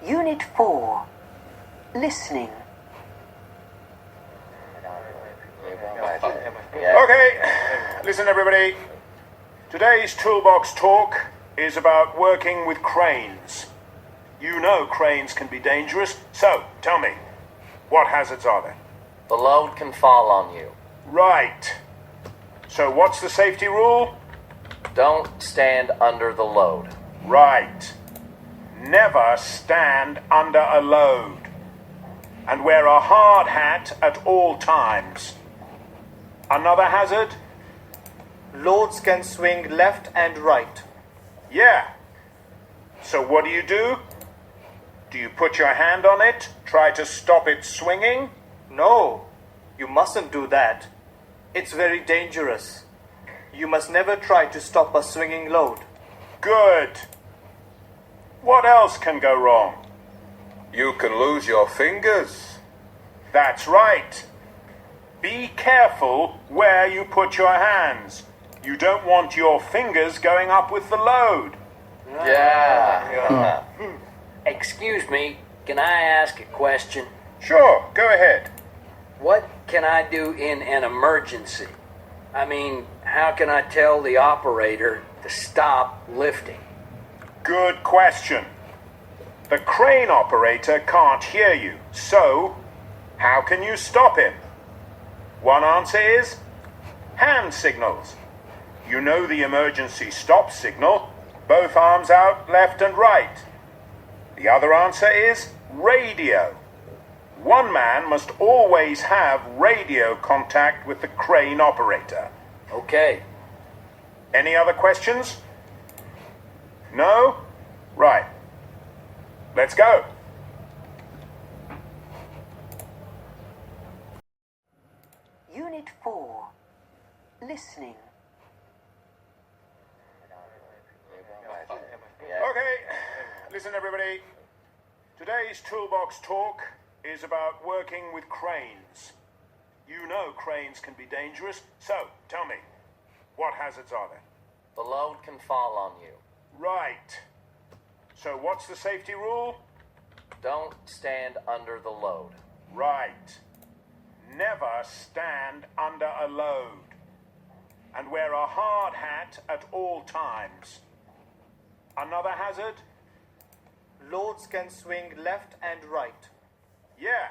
Unit 4. Listening. Okay, listen everybody. Today's Toolbox talk is about working with cranes. You know cranes can be dangerous, so tell me, what hazards are there? The load can fall on you. Right. So what's the safety rule? Don't stand under the load. Right. Never stand under a load. And wear a hard hat at all times. Another hazard? Loads can swing left and right. Yeah. So what do? Do you put your hand on it, try to stop it swinging? No, you mustn't do that. It's very dangerous. You must never try to stop a swinging load. Good. What else can go wrong? You can lose your fingers. That's right. Be careful where you put your hands. You don't want your fingers going up with the load. Yeah. Excuse me, can I ask a question? Sure, go ahead. What can I do in an emergency? I mean, how can I tell the operator to stop lifting? Good question. The crane operator can't hear you, so how can you stop him? One answer is hand signals. You know the emergency stop signal, both arms out, left and right. The other answer is radio. One man must always have radio contact with the crane operator. Okay. Any other questions? No? Right. Let's go. Unit 4. Listening. Okay, listen everybody. Today's Toolbox talk is about working with cranes. You know cranes can be dangerous, so tell me, what hazards are there? The load can fall on you. Right. So what's the safety rule? Don't stand under the load. Right. Never stand under a load. And wear a hard hat at all times. Another hazard? Loads can swing left and right. Yeah.